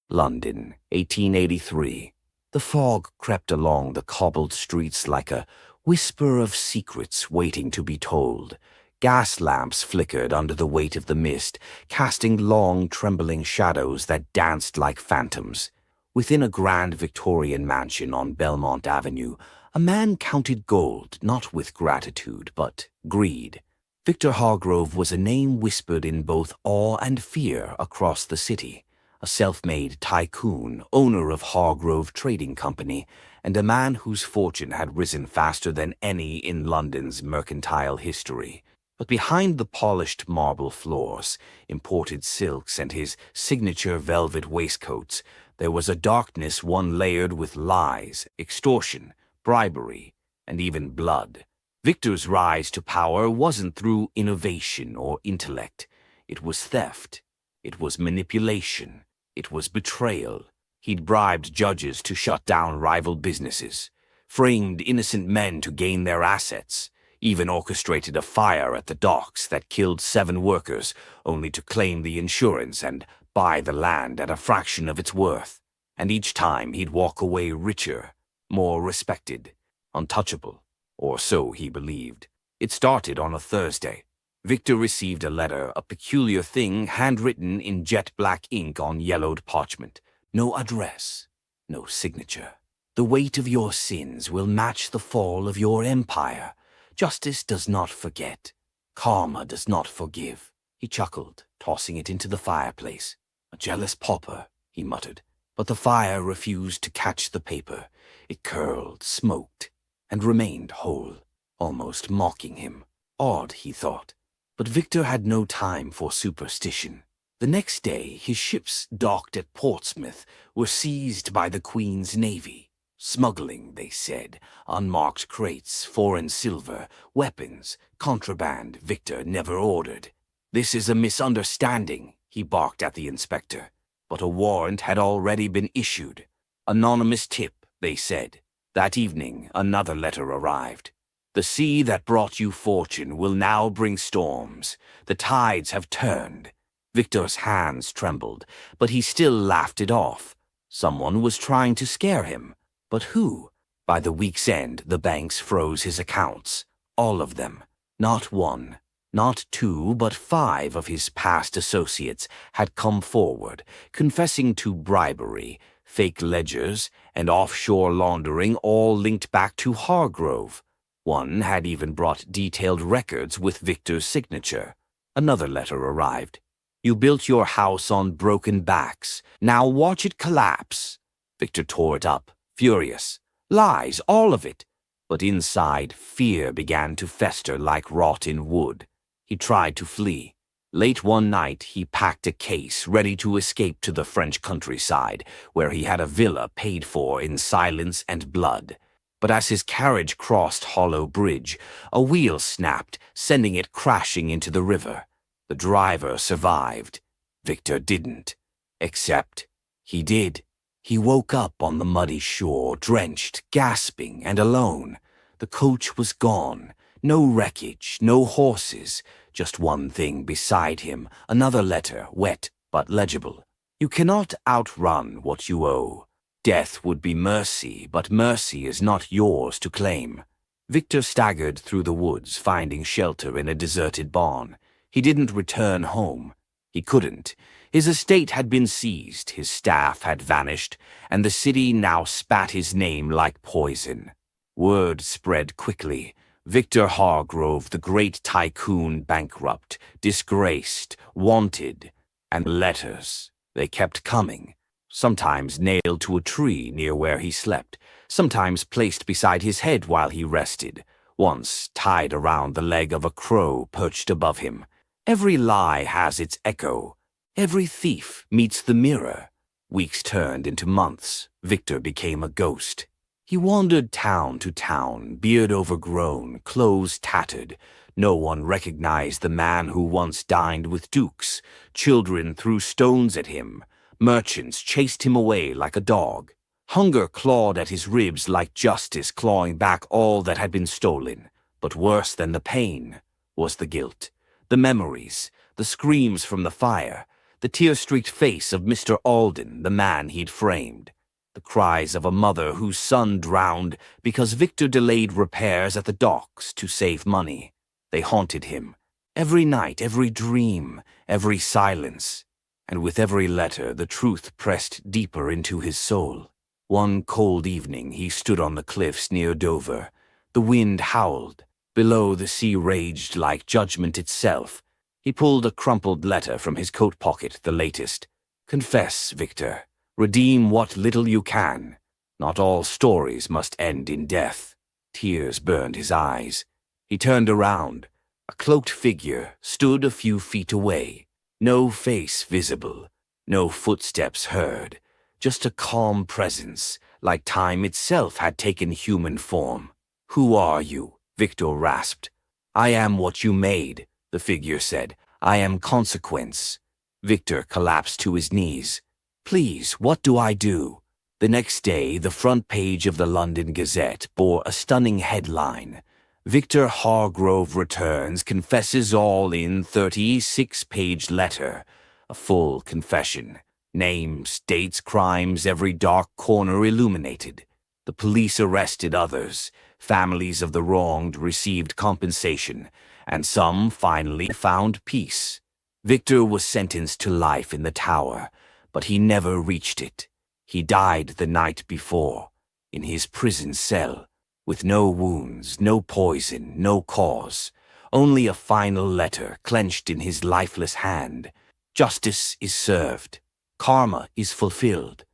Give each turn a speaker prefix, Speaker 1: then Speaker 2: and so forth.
Speaker 1: London, 1883. The fog crept along the cobbled streets like a whisper of secrets waiting to be told. Gas lamps flickered under the weight of the mist, casting long, trembling shadows that danced like phantoms. Within a grand Victorian mansion on Belmont Avenue, a man counted gold, not with gratitude, but greed. Victor Hargrove was a name whispered in both awe and fear across the city. A self-made tycoon, owner of Hargrove Trading Company, and a man whose fortune had risen faster than any in London's mercantile history. But behind the polished marble floors, imported silks, and his signature velvet waistcoats, there was a darkness one layered with lies, extortion, bribery, and even blood. Victor's rise to power wasn't through innovation or intellect. It was theft. It was manipulation. It was betrayal. He'd bribed judges to shut down rival businesses, framed innocent men to gain their assets, even orchestrated a fire at the docks that killed 7 workers only to claim the insurance and buy the land at a fraction of its worth. And each time he'd walk away richer, more respected, untouchable, or so he believed. It started on a Thursday. Victor received a letter, a peculiar thing handwritten in jet-black ink on yellowed parchment. No address, no signature. The weight of your sins will match the fall of your empire. Justice does not forget. Karma does not forgive. He chuckled, tossing it into the fireplace. A jealous pauper, he muttered. But the fire refused to catch the paper. It curled, smoked, and remained whole, almost mocking him. Odd, he thought. But Victor had no time for superstition. The next day, his ships docked at Portsmouth were seized by the Queen's Navy. Smuggling, they said, unmarked crates, foreign silver, weapons, contraband Victor never ordered. This is a misunderstanding, he barked at the inspector. But a warrant had already been issued. Anonymous tip, they said. That evening, another letter arrived. The sea that brought you fortune will now bring storms. The tides have turned. Victor's hands trembled, but he still laughed it off. Someone was trying to scare him. But who? By the week's end, the banks froze his accounts. All of them. Not one, not 2, but 5 of his past associates had come forward, confessing to bribery, fake ledgers, and offshore laundering, all linked back to Hargrove. One had even brought detailed records with Victor's signature. Another letter arrived. You built your house on broken backs. Now watch it collapse. Victor tore it up, furious. Lies, all of it. But inside, fear began to fester like rotten wood. He tried to flee. Late one night, he packed a case, ready to escape to the French countryside, where he had a villa paid for in silence and blood. But as his carriage crossed Hollow Bridge, a wheel snapped, sending it crashing into the river. The driver survived. Victor didn't. Except he did. He woke up on the muddy shore, drenched, gasping, and alone. The coach was gone. No wreckage, no horses. Just one thing beside him, another letter, wet but legible. You cannot outrun what you owe. Death would be mercy, but mercy is not yours to claim. Victor staggered through the woods, finding shelter in a deserted barn. He didn't return home. He couldn't. His estate had been seized, his staff had vanished, and the city now spat his name like poison. Word spread quickly. Victor Hargrove, the great tycoon, bankrupt, disgraced, wanted. And letters, they kept coming. Sometimes nailed to a tree near where he slept, sometimes placed beside his head while he rested, once tied around the leg of a crow perched above him. Every lie has its echo. Every thief meets the mirror. Weeks turned into months. Victor became a ghost. He wandered town to town, beard overgrown, clothes tattered. No one recognized the man who once dined with dukes. Children threw stones at him. Merchants chased him away like a dog. Hunger clawed at his ribs like justice clawing back all that had been stolen. But worse than the pain was the guilt, the memories, the screams from the fire, the tear-streaked face of Mr. Alden, the man he'd framed, the cries of a mother whose son drowned because Victor delayed repairs at the docks to save money. They haunted him. Every night, every dream, every silence. And with every letter, the truth pressed deeper into his soul. One cold evening, he stood on the cliffs near Dover. The wind howled. Below, the sea raged like judgment itself. He pulled a crumpled letter from his coat pocket, the latest. "Confess, Victor. Redeem what little you can. Not all stories must end in death." Tears burned his eyes. He turned around. A cloaked figure stood a few feet away. No face visible, no footsteps heard. Just a calm presence, like time itself had taken human form. "Who are you?" Victor rasped. "I am what you made," the figure said. "I am consequence." Victor collapsed to his knees. "Please, what do I do?" The next day, the front page of the London Gazette bore a stunning headline. "Victor Hargrove returns, confesses all in 36-page letter." A full confession. Names, dates, crimes, every dark corner illuminated. The police arrested others. Families of the wronged received compensation, and some finally found peace. Victor was sentenced to life in the tower, but he never reached it. He died the night before, in his prison cell, with no wounds, no poison, no cause, only a final letter clenched in his lifeless hand. Justice is served. Karma is fulfilled.